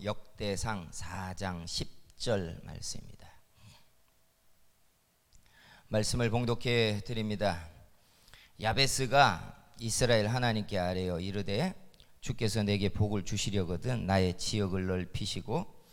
역대상 4장 10절 말씀입니다. 말씀을 봉독해 드립니다. 야베스가 이스라엘 하나님께 아뢰어 이르되 주께서 내게 복을 주시려거든 나의 지역을 넓히시고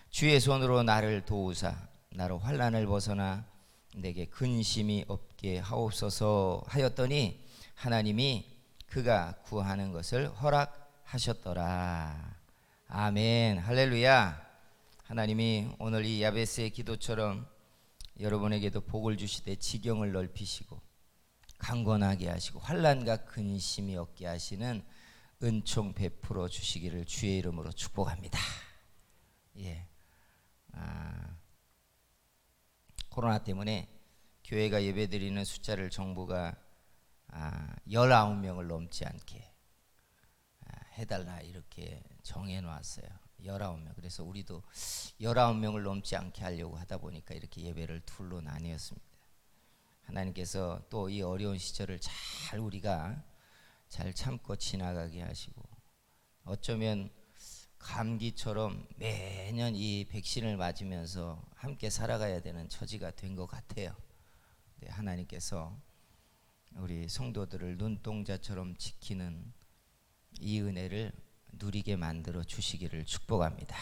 주의 손으로 나를 도우사 나로 환난을 벗어나 내게 근심이 없게 하옵소서 하였더니 하나님이 그가 구하는 것을 허락하셨더라. 아멘. 할렐루야. 하나님이 오늘 이 야베스의 기도처럼 여러분에게도 복을 주시되 지경을 넓히시고 강건하게 하시고 환난과 근심이 없게 하시는 은총 베풀어 주시기를 주의 이름으로 축복합니다. 코로나 때문에 교회가 예배드리는 숫자를 정부가 19명을 넘지 않게 해달라 이렇게 정해놨어요. 19명. 그래서 우리도 19명을 넘지 않게 하려고 하다 보니까 이렇게 예배를 둘로 나뉘었습니다. 하나님께서 또 이 어려운 시절을 잘 우리가 잘 참고 지나가게 하시고 어쩌면 감기처럼 매년 이 백신을 맞으면서 함께 살아가야 되는 처지가 된 것 같아요. 하나님께서 우리 성도들을 눈동자처럼 지키는 이 은혜를 누리게 만들어 주시기를 축복합니다.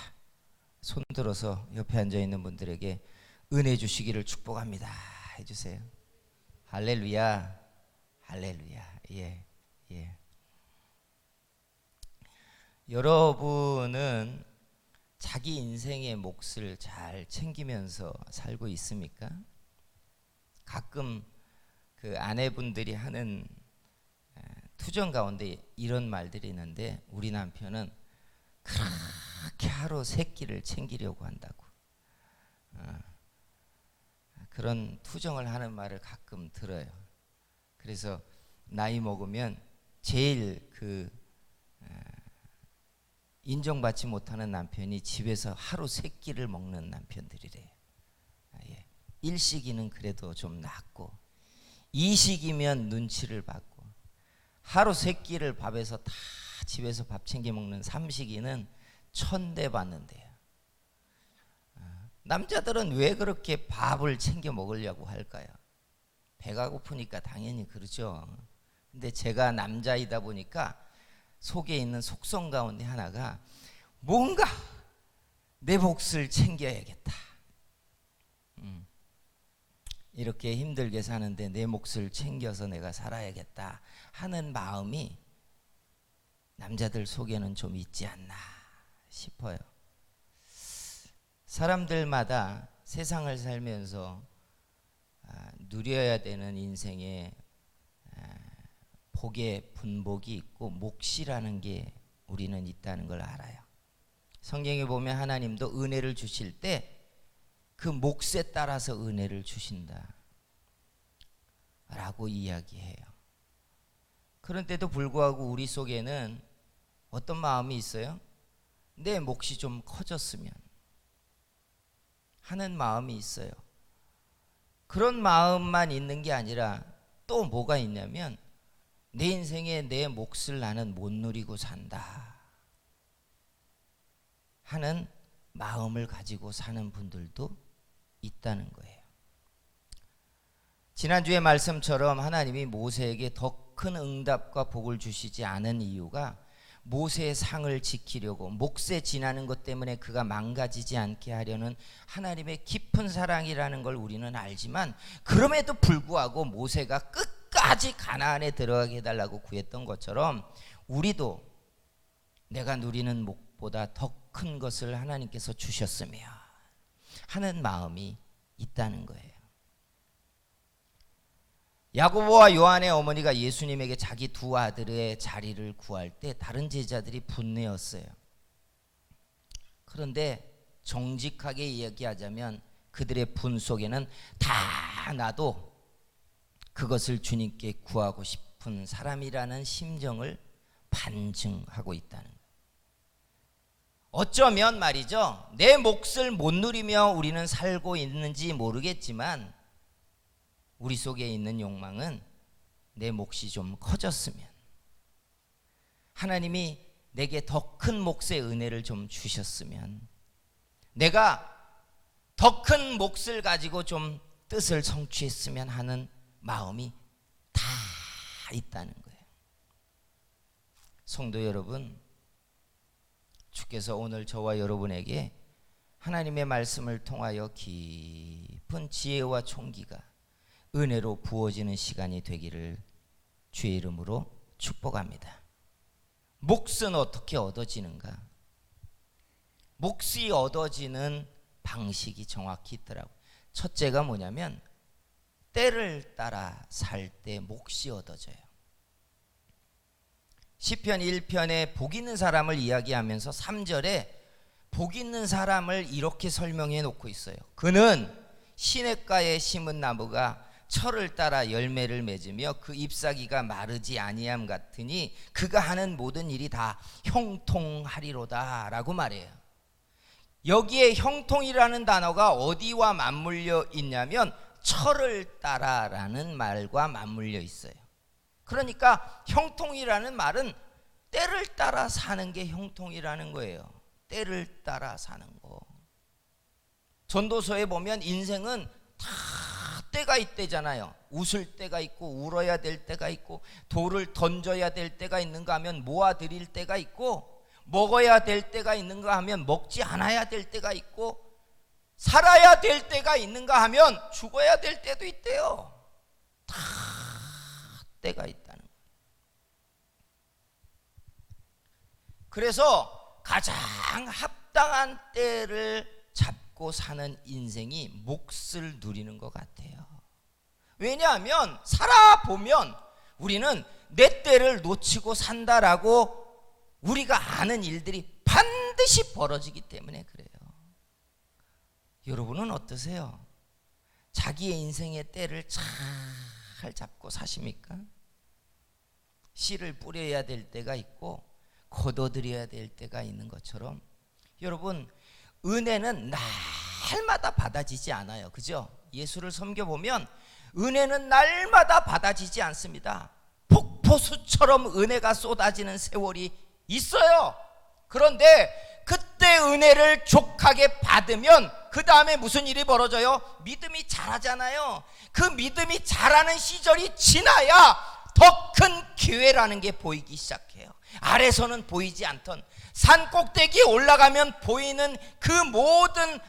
손 들어서 옆에 앉아 있는 분들에게 은혜 주시기를 축복합니다 해주세요. 할렐루야, 할렐루야. 예. 여러분은 자기 인생의 몫을 잘 챙기면서 살고 있습니까? 가끔 그 아내분들이 하는 투정 가운데 이런 말들이 있는데 우리 남편은 그렇게 하루 세 끼를 챙기려고 한다고. 그런 투정을 하는 말을 가끔 들어요. 그래서 나이 먹으면 제일 인정받지 못하는 남편이 집에서 하루 세 끼를 먹는 남편들이래요. 일식이는 그래도 좀 낫고 이식이면 눈치를 받고 하루 세 끼를 밥에서 다 집에서 밥 챙겨 먹는 삼식이는 천대 받는데요. 남자들은 왜 그렇게 밥을 챙겨 먹으려고 할까요? 배가 고프니까 당연히 그러죠. 근데 제가 남자이다 보니까 속에 있는 속성 가운데 하나가 뭔가 내 몫을 챙겨야겠다. 이렇게 힘들게 사는데 내 몫을 챙겨서 내가 살아야겠다 하는 마음이 남자들 속에는 좀 있지 않나 싶어요. 사람들마다 세상을 살면서 누려야 되는 인생에 복의 분복이 있고 몫이라는 게 우리는 있다는 걸 알아요. 성경에 보면 하나님도 은혜를 주실 때 그 몫에 따라서 은혜를 주신다 라고 이야기해요. 그런데도 불구하고 우리 속에는 어떤 마음이 있어요? 내 몫이 좀 커졌으면 하는 마음이 있어요. 그런 마음만 있는 게 아니라 또 뭐가 있냐면 내 인생에 내 몫을 나는 못 누리고 산다 하는 마음을 가지고 사는 분들도 있다는 거예요. 지난주의 말씀처럼 하나님이 모세에게 더 큰 응답과 복을 주시지 않은 이유가 모세의 상을 지키려고 몫에 지나는 것 때문에 그가 망가지지 않게 하려는 하나님의 깊은 사랑이라는 걸 우리는 알지만 그럼에도 불구하고 모세가 끝까지 가나안에 들어가게 해달라고 구했던 것처럼 우리도 내가 누리는 몫보다 더 큰 것을 하나님께서 주셨으며 하는 마음이 있다는 거예요. 야고보와 요한의 어머니가 예수님에게 자기 두 아들의 자리를 구할 때 다른 제자들이 분내었어요. 그런데 정직하게 이야기하자면 그들의 분 속에는 다 나도 그것을 주님께 구하고 싶은 사람이라는 심정을 반증하고 있다는 거예요. 어쩌면 말이죠, 내 몫을 못 누리며 우리는 살고 있는지 모르겠지만 우리 속에 있는 욕망은 내 몫이 좀 커졌으면, 하나님이 내게 더 큰 몫의 은혜를 좀 주셨으면, 내가 더 큰 몫을 가지고 좀 뜻을 성취했으면 하는 마음이 다 있다는 거예요. 성도 여러분, 주께서 오늘 저와 여러분에게 하나님의 말씀을 통하여 깊은 지혜와 총기가 은혜로 부어지는 시간이 되기를 주의 이름으로 축복합니다. 몫은 어떻게 얻어지는가? 몫이 얻어지는 방식이 정확히 있더라고요. 첫째가 뭐냐면 때를 따라 살 때 몫이 얻어져요. 시편 1편에 복 있는 사람을 이야기하면서 3절에 복 있는 사람을 이렇게 설명해 놓고 있어요. 그는 시냇가에 심은 나무가 철을 따라 열매를 맺으며 그 잎사귀가 마르지 아니함 같으니 그가 하는 모든 일이 다 형통하리로다 라고 말해요. 여기에 형통이라는 단어가 어디와 맞물려 있냐면 철을 따라라는 말과 맞물려 있어요. 그러니까 형통이라는 말은 때를 따라 사는 게 형통이라는 거예요. 때를 따라 사는 거. 전도서에 보면 인생은 다 때가 있대잖아요. 웃을 때가 있고 울어야 될 때가 있고 돌을 던져야 될 때가 있는가 하면 모아드릴 때가 있고 먹어야 될 때가 있는가 하면 먹지 않아야 될 때가 있고 살아야 될 때가 있는가 하면 죽어야 될 때도 있대요. 다 때가 있다는 거예요. 그래서 가장 합당한 때를 잡고 사는 인생이 몫을 누리는 것 같아요. 왜냐하면 살아보면 우리는 내 때를 놓치고 산다라고 우리가 아는 일들이 반드시 벌어지기 때문에 그래요. 여러분은 어떠세요? 자기의 인생의 때를 잘 잡고 사십니까? 씨를 뿌려야 될 때가 있고 거둬들여야 될 때가 있는 것처럼 여러분, 은혜는 날마다 받아지지 않아요. 그죠? 예수를 섬겨보면 은혜는 날마다 받아지지 않습니다. 폭포수처럼 은혜가 쏟아지는 세월이 있어요. 그런데 그때 은혜를 족하게 받으면 그 다음에 무슨 일이 벌어져요? 믿음이 자라잖아요. 그 믿음이 자라는 시절이 지나야 더 큰 기회라는 게 보이기 시작해요. 아래서는 보이지 않던 산 꼭대기에 올라가면 보이는 그 모든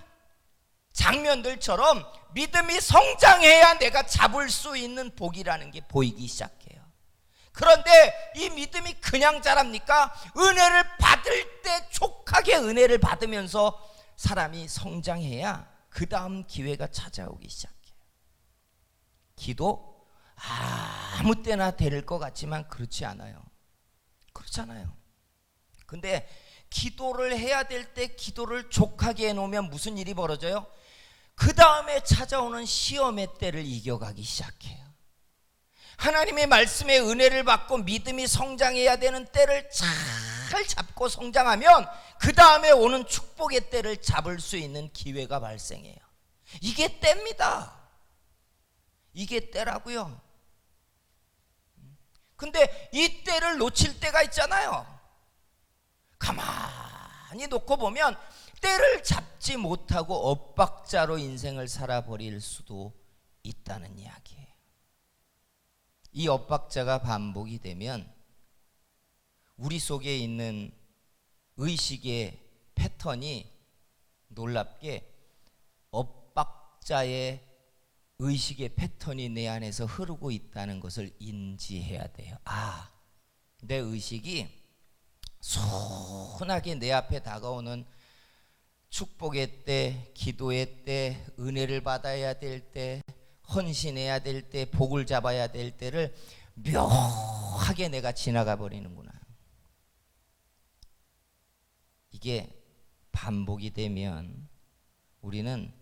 장면들처럼 믿음이 성장해야 내가 잡을 수 있는 복이라는 게 보이기 시작해요. 그런데 이 믿음이 그냥 자랍니까? 은혜를 받을 때 촉하게 은혜를 받으면서 사람이 성장해야 그 다음 기회가 찾아오기 시작해요. 기도 아무 때나 될 것 같지만 그렇지 않아요. 그렇잖아요. 근데 기도를 해야 될 때 기도를 족하게 해놓으면 무슨 일이 벌어져요? 그 다음에 찾아오는 시험의 때를 이겨가기 시작해요. 하나님의 말씀에 은혜를 받고 믿음이 성장해야 되는 때를 잘 잡고 성장하면 그 다음에 오는 축복의 때를 잡을 수 있는 기회가 발생해요. 이게 때입니다. 이게 때라고요. 근데 이 때를 놓칠 때가 있잖아요. 가만히 놓고 보면 때를 잡지 못하고 엇박자로 인생을 살아버릴 수도 있다는 이야기예요. 이 엇박자가 반복이 되면 우리 속에 있는 의식의 패턴이 놀랍게 엇박자의 의식의 패턴이 내 안에서 흐르고 있다는 것을 인지해야 돼요. 내 의식이 순하게 내 앞에 다가오는 축복의 때, 기도의 때, 은혜를 받아야 될 때, 헌신해야 될 때, 복을 잡아야 될 때를 묘하게 내가 지나가 버리는구나. 이게 반복이 되면 우리는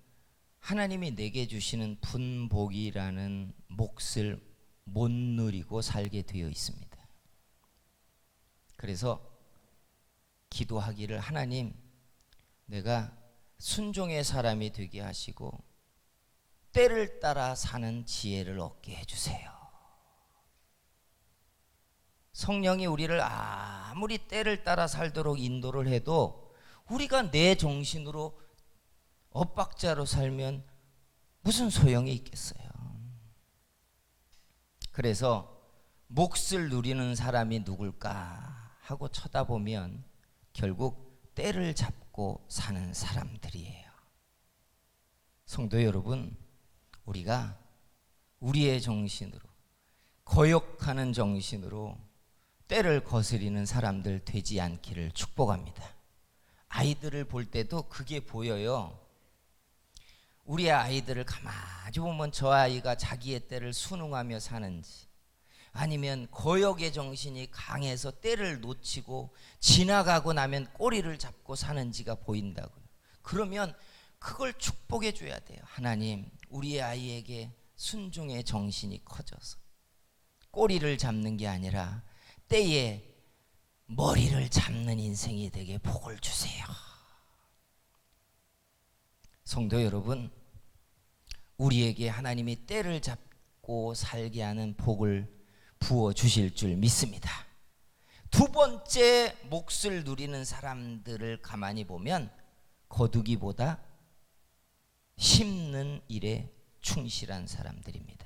하나님이 내게 주시는 분복이라는 몫을 못 누리고 살게 되어 있습니다. 그래서 기도하기를, 하나님, 내가 순종의 사람이 되게 하시고 때를 따라 사는 지혜를 얻게 해주세요. 성령이 우리를 아무리 때를 따라 살도록 인도를 해도 우리가 내 정신으로 엇박자로 살면 무슨 소용이 있겠어요. 그래서 몫을 누리는 사람이 누굴까 하고 쳐다보면 결국 때를 잡고 사는 사람들이에요. 성도 여러분, 우리가 우리의 정신으로, 거역하는 정신으로 때를 거스리는 사람들 되지 않기를 축복합니다. 아이들을 볼 때도 그게 보여요. 우리 아이들을 가만히 보면 저 아이가 자기의 때를 순응하며 사는지, 아니면 거역의 정신이 강해서 때를 놓치고 지나가고 나면 꼬리를 잡고 사는지가 보인다고요. 그러면 그걸 축복해 줘야 돼요. 하나님, 우리의 아이에게 순종의 정신이 커져서 꼬리를 잡는 게 아니라 때에 머리를 잡는 인생이 되게 복을 주세요. 성도 여러분, 우리에게 하나님이 때를 잡고 살게 하는 복을 부어 주실 줄 믿습니다. 두 번째, 몫을 누리는 사람들을 가만히 보면 거두기보다 심는 일에 충실한 사람들입니다.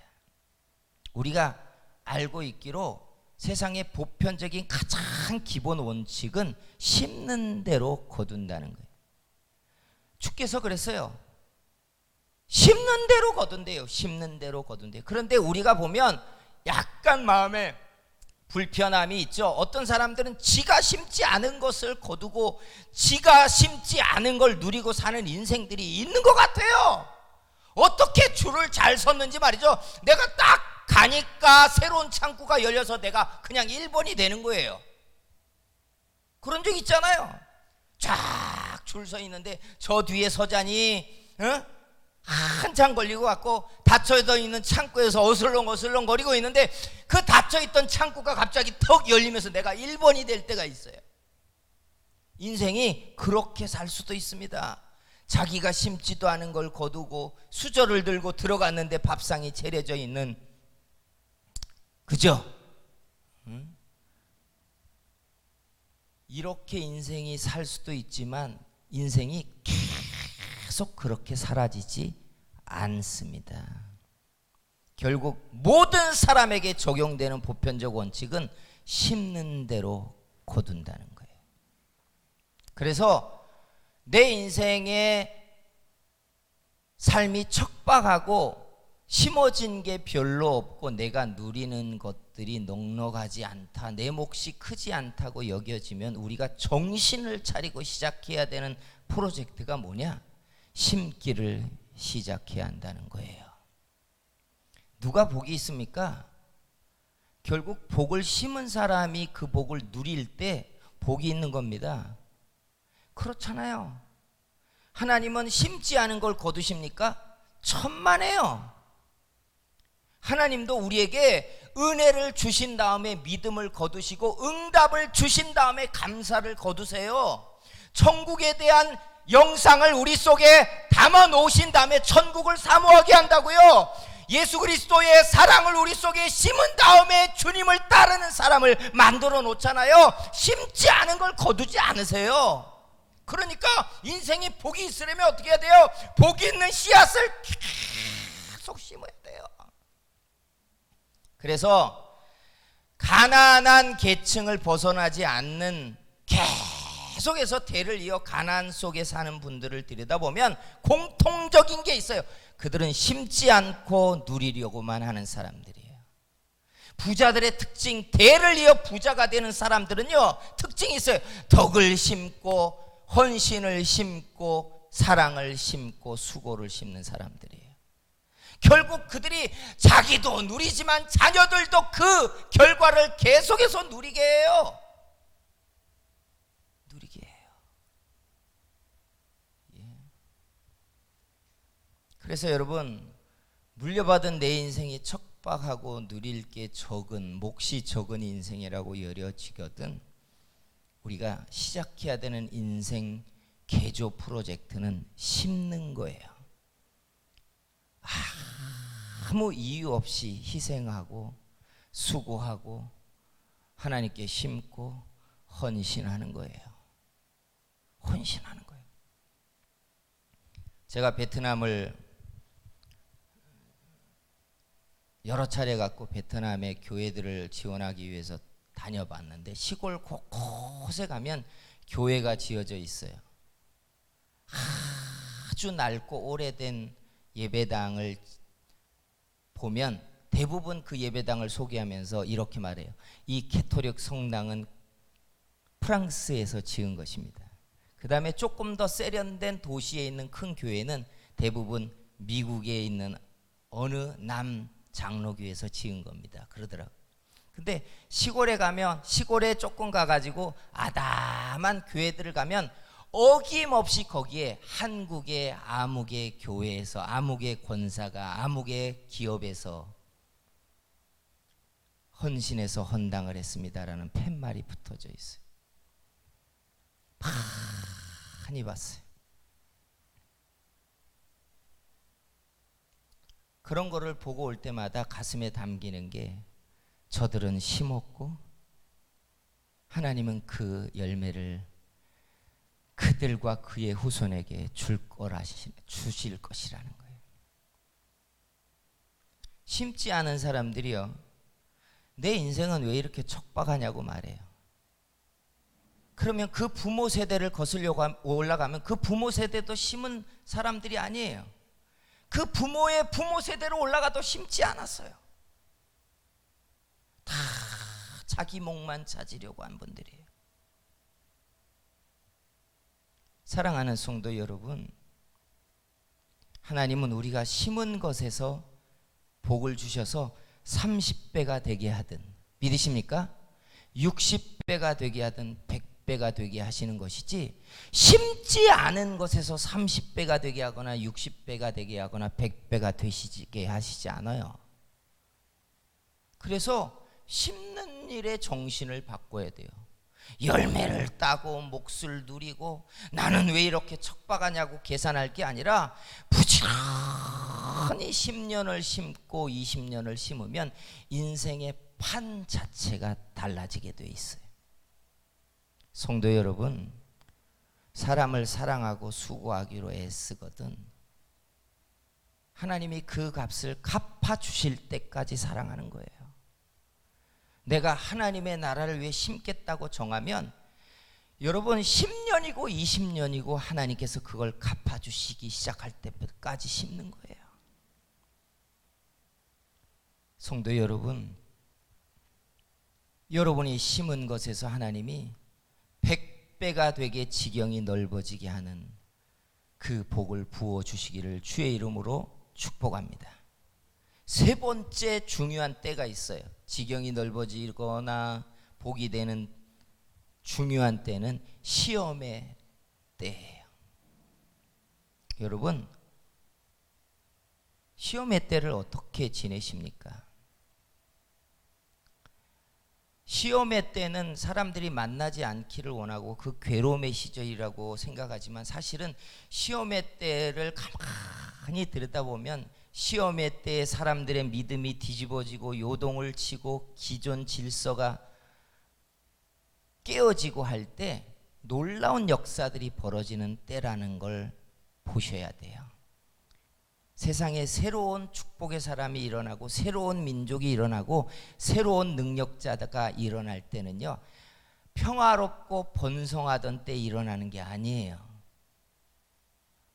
우리가 알고 있기로 세상의 보편적인 가장 기본 원칙은 심는 대로 거둔다는 거예요. 주께서 그랬어요. 심는 대로 거둔대요. 심는 대로 거둔대요. 그런데 우리가 보면 약간 마음에 불편함이 있죠. 어떤 사람들은 지가 심지 않은 것을 거두고 지가 심지 않은 걸 누리고 사는 인생들이 있는 것 같아요. 어떻게 줄을 잘 섰는지 말이죠. 내가 딱 가니까 새로운 창구가 열려서 내가 그냥 1번이 되는 거예요. 그런 적 있잖아요. 쫙 줄 서 있는데 저 뒤에 서자니 한참 걸리고 갖고 닫혀져 있는 창구에서 어슬렁어슬렁 거리고 있는데 그 닫혀있던 창구가 갑자기 턱 열리면서 내가 1번이 될 때가 있어요. 인생이 그렇게 살 수도 있습니다. 자기가 심지도 않은 걸 거두고 수저를 들고 들어갔는데 밥상이 차려져 있는, 그죠? 이렇게 인생이 살 수도 있지만 인생이 계속 그렇게 사라지지 않습니다. 결국 모든 사람에게 적용되는 보편적 원칙은 심는 대로 거둔다는 거예요. 그래서 내 인생의 삶이 척박하고 심어진 게 별로 없고 내가 누리는 것들이 넉넉하지 않다, 내 몫이 크지 않다고 여겨지면 우리가 정신을 차리고 시작해야 되는 프로젝트가 뭐냐? 심기를 시작해야 한다는 거예요. 누가 복이 있습니까? 결국 복을 심은 사람이 그 복을 누릴 때 복이 있는 겁니다. 그렇잖아요. 하나님은 심지 않은 걸 거두십니까? 천만에요. 하나님도 우리에게 은혜를 주신 다음에 믿음을 거두시고 응답을 주신 다음에 감사를 거두세요. 천국에 대한 영상을 우리 속에 담아 놓으신 다음에 천국을 사모하게 한다고요. 예수 그리스도의 사랑을 우리 속에 심은 다음에 주님을 따르는 사람을 만들어 놓잖아요. 심지 않은 걸 거두지 않으세요. 그러니까 인생에 복이 있으려면 어떻게 해야 돼요? 복이 있는 씨앗을 계속 심어야 돼요. 그래서 가난한 계층을 벗어나지 않는, 계속해서 대를 이어 가난 속에 사는 분들을 들여다보면 공통적인 게 있어요. 그들은 심지 않고 누리려고만 하는 사람들이에요. 부자들의 특징, 대를 이어 부자가 되는 사람들은요, 특징이 있어요. 덕을 심고 헌신을 심고 사랑을 심고 수고를 심는 사람들이에요. 결국 그들이 자기도 누리지만 자녀들도 그 결과를 계속해서 누리게 해요. 누리게 해요. 예. 그래서 여러분, 물려받은 내 인생이 척박하고 누릴 게 적은, 몫이 적은 인생이라고 여겨지거든 우리가 시작해야 되는 인생 개조 프로젝트는 심는 거예요. 아무 이유 없이 희생하고 수고하고 하나님께 심고 헌신하는 거예요. 헌신하는 거예요. 제가 베트남을 여러 차례 갖고 베트남의 교회들을 지원하기 위해서 다녀봤는데 시골 곳곳에 가면 교회가 지어져 있어요. 아주 낡고 오래된 예배당을 보면 대부분 그 예배당을 소개하면서 이렇게 말해요. 이 캐토릭 성당은 프랑스에서 지은 것입니다. 그 다음에 조금 더 세련된 도시에 있는 큰 교회는 대부분 미국에 있는 어느 남 장로교에서 지은 겁니다. 그러더라고요. 근데 시골에 가면 시골에 조금 가가지고 아담한 교회들을 가면 어김없이 거기에 한국의 아무개 교회에서 아무개 권사가 아무개 기업에서 헌신해서 헌당을 했습니다라는 팻말이 붙어져 있어요. 많이 봤어요. 그런 거를 보고 올 때마다 가슴에 담기는 게 저들은 심었고 하나님은 그 열매를 그들과 그의 후손에게 주실 것이라는 거예요. 심지 않은 사람들이요, 내 인생은 왜 이렇게 척박하냐고 말해요. 그러면 그 부모 세대를 거슬려고 올라가면 그 부모 세대도 심은 사람들이 아니에요. 그 부모의 부모 세대로 올라가도 심지 않았어요. 다 자기 목만 찾으려고 한 분들이에요. 사랑하는 성도 여러분, 하나님은 우리가 심은 것에서 복을 주셔서 30배가 되게 하든, 믿으십니까? 60배가 되게 하든 100배가 되게 하시는 것이지, 심지 않은 것에서 30배가 되게 하거나 60배가 되게 하거나 100배가 되시게 하시지 않아요. 그래서 심는 일에 정신을 바꿔야 돼요. 열매를 따고 몫을 누리고 나는 왜 이렇게 척박하냐고 계산할 게 아니라 부지런히 10년을 심고 20년을 심으면 인생의 판 자체가 달라지게 돼 있어요. 성도 여러분, 사람을 사랑하고 수고하기로 애쓰거든 하나님이 그 값을 갚아주실 때까지 사랑하는 거예요. 내가 하나님의 나라를 위해 심겠다고 정하면 여러분 10년이고 20년이고 하나님께서 그걸 갚아주시기 시작할 때까지 심는 거예요. 성도 여러분, 여러분이 심은 것에서 하나님이 100배가 되게 지경이 넓어지게 하는 그 복을 부어주시기를 주의 이름으로 축복합니다. 세 번째 중요한 때가 있어요. 지경이 넓어지거나 복이 되는 중요한 때는 시험의 때예요. 여러분, 시험의 때를 어떻게 지내십니까? 시험의 때는 사람들이 만나지 않기를 원하고 그 괴로움의 시절이라고 생각하지만 사실은 시험의 때를 가만히 들여다보면 시험의 때에 사람들의 믿음이 뒤집어지고 요동을 치고 기존 질서가 깨어지고 할 때 놀라운 역사들이 벌어지는 때라는 걸 보셔야 돼요. 세상에 새로운 축복의 사람이 일어나고 새로운 민족이 일어나고 새로운 능력자가 일어날 때는요, 평화롭고 번성하던 때 일어나는 게 아니에요.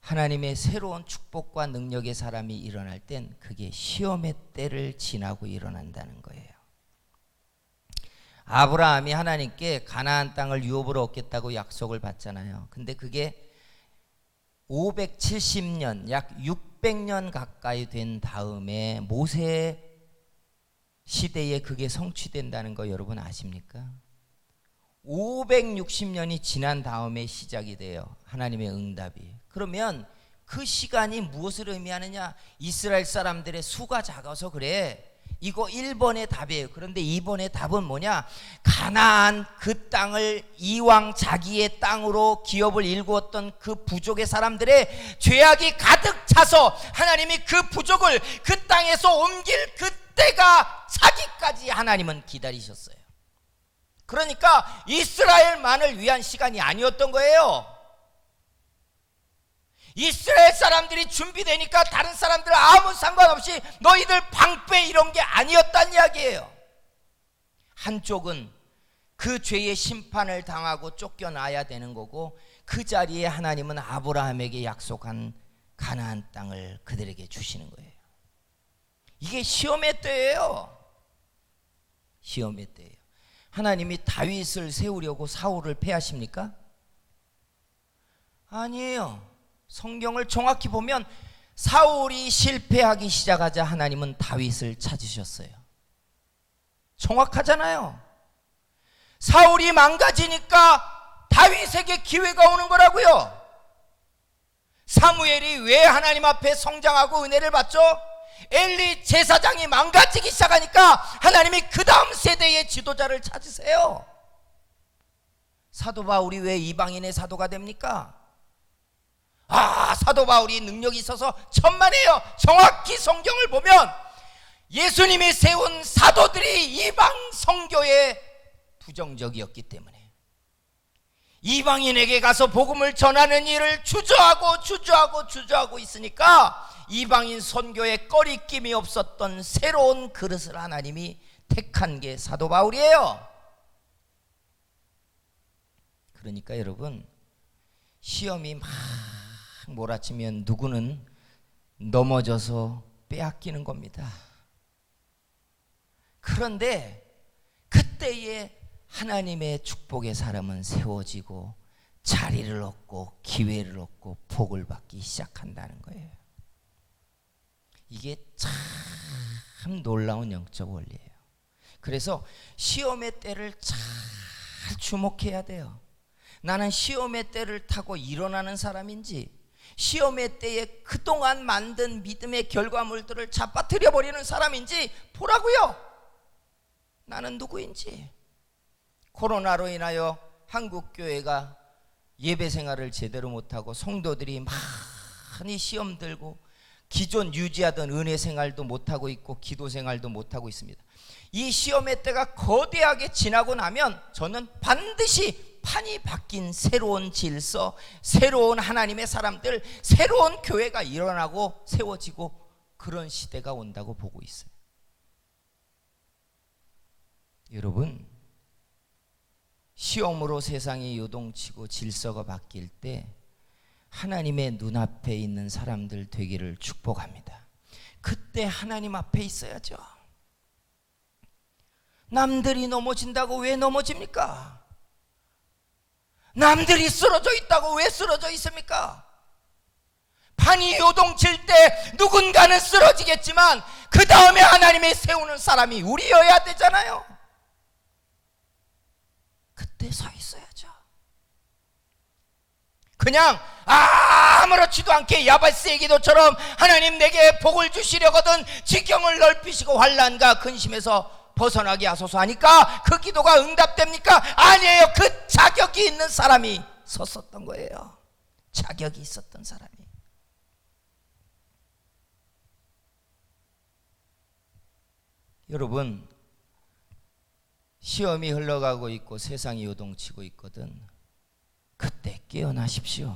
하나님의 새로운 축복과 능력의 사람이 일어날 땐 그게 시험의 때를 지나고 일어난다는 거예요. 아브라함이 하나님께 가나안 땅을 유업으로 얻겠다고 약속을 받잖아요. 근데 그게 570년, 약 600년 가까이 된 다음에 모세 시대에 그게 성취된다는 거 여러분 아십니까? 560년이 지난 다음에 시작이 돼요. 하나님의 응답이. 그러면 그 시간이 무엇을 의미하느냐? 이스라엘 사람들의 수가 작아서 그래. 이거 1번의 답이에요. 그런데 2번의 답은 뭐냐? 가나안 그 땅을 이왕 자기의 땅으로 기업을 일구었던 그 부족의 사람들의 죄악이 가득 차서 하나님이 그 부족을 그 땅에서 옮길 그때가 차기까지 하나님은 기다리셨어요. 그러니까 이스라엘만을 위한 시간이 아니었던 거예요. 이스라엘 사람들이 준비되니까 다른 사람들 아무 상관없이 너희들 방패 이런 게 아니었단 이야기예요. 한쪽은 그 죄의 심판을 당하고 쫓겨나야 되는 거고, 그 자리에 하나님은 아브라함에게 약속한 가나안 땅을 그들에게 주시는 거예요. 이게 시험의 때예요. 시험의 때예요. 하나님이 다윗을 세우려고 사울을 패하십니까? 아니에요. 성경을 정확히 보면 사울이 실패하기 시작하자 하나님은 다윗을 찾으셨어요. 정확하잖아요. 사울이 망가지니까 다윗에게 기회가 오는 거라고요. 사무엘이 왜 하나님 앞에 성장하고 은혜를 받죠? 엘리 제사장이 망가지기 시작하니까 하나님이 그 다음 세대의 지도자를 찾으세요. 사도 바울이 왜 이방인의 사도가 됩니까? 사도 바울이 능력이 있어서 천만에요. 정확히 성경을 보면 예수님이 세운 사도들이 이방 선교에 부정적이었기 때문에 이방인에게 가서 복음을 전하는 일을 주저하고 있으니까 이방인 선교에 꺼리낌이 없었던 새로운 그릇을 하나님이 택한 게 사도 바울이에요. 그러니까 여러분, 시험이 막 몰아치면 누구는 넘어져서 빼앗기는 겁니다. 그런데 그때에 하나님의 축복의 사람은 세워지고 자리를 얻고 기회를 얻고 복을 받기 시작한다는 거예요. 이게 참 놀라운 영적 원리예요. 그래서 시험의 때를 잘 주목해야 돼요. 나는 시험의 때를 타고 일어나는 사람인지, 시험의 때에 그동안 만든 믿음의 결과물들을 잡아뜨려 버리는 사람인지 보라고요. 나는 누구인지. 코로나로 인하여 한국교회가 예배 생활을 제대로 못하고 성도들이 많이 시험 들고 기존 유지하던 은혜 생활도 못하고 있고 기도 생활도 못하고 있습니다. 이 시험의 때가 거대하게 지나고 나면 저는 반드시 판이 바뀐 새로운 질서, 새로운 하나님의 사람들, 새로운 교회가 일어나고 세워지고 그런 시대가 온다고 보고 있어요. 여러분, 시험으로 세상이 요동치고 질서가 바뀔 때 하나님의 눈앞에 있는 사람들 되기를 축복합니다. 그때 하나님 앞에 있어야죠. 남들이 넘어진다고 왜 넘어집니까? 남들이 쓰러져 있다고 왜 쓰러져 있습니까? 판이 요동칠 때 누군가는 쓰러지겠지만 그 다음에 하나님이 세우는 사람이 우리여야 되잖아요. 그때 서 있어야죠. 그냥 아무렇지도 않게 야베스의 기도처럼 하나님 내게 복을 주시려거든 지경을 넓히시고 환난과 근심에서 벗어나게 하소서 하니까 그 기도가 응답됩니까? 아니에요. 그 자격이 있는 사람이 섰었던 거예요. 자격이 있었던 사람이. 여러분, 시험이 흘러가고 있고 세상이 요동치고 있거든. 그때 깨어나십시오.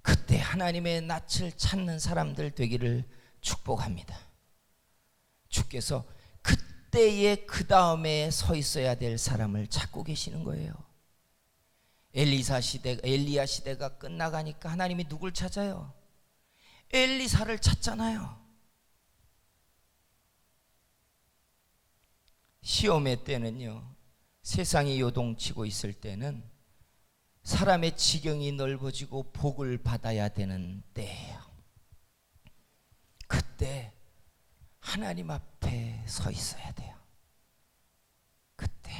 그때 하나님의 낯을 찾는 사람들 되기를 축복합니다. 주께서 그때에 그 다음에 서 있어야 될 사람을 찾고 계시는 거예요. 엘리야 시대가 끝나가니까 하나님이 누굴 찾아요? 엘리사를 찾잖아요. 시험의 때는요, 세상이 요동치고 있을 때는 사람의 지경이 넓어지고 복을 받아야 되는 때예요. 그때 하나님 앞에 서 있어야 돼요. 그때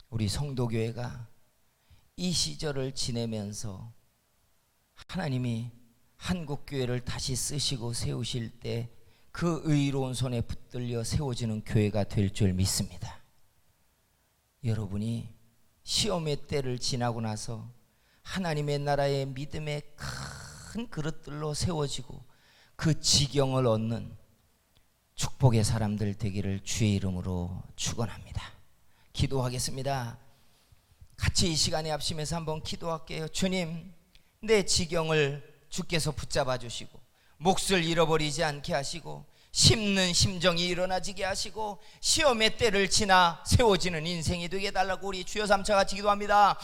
우리 성도교회가 이 시절을 지내면서 하나님이 한국교회를 다시 쓰시고 세우실 때 그 의로운 손에 붙들려 세워지는 교회가 될 줄 믿습니다. 여러분이 시험의 때를 지나고 나서 하나님의 나라의 믿음의 큰 그릇들로 세워지고 그 지경을 얻는 축복의 사람들 되기를 주의 이름으로 축원합니다. 기도하겠습니다. 같이 이 시간에 합심해서 한번 기도할게요. 주님, 내 지경을 주께서 붙잡아 주시고 몫을 잃어버리지 않게 하시고 심는 심정이 일어나지게 하시고 시험의 때를 지나 세워지는 인생이 되게 해달라고 우리 주여 삼차 같이 기도합니다.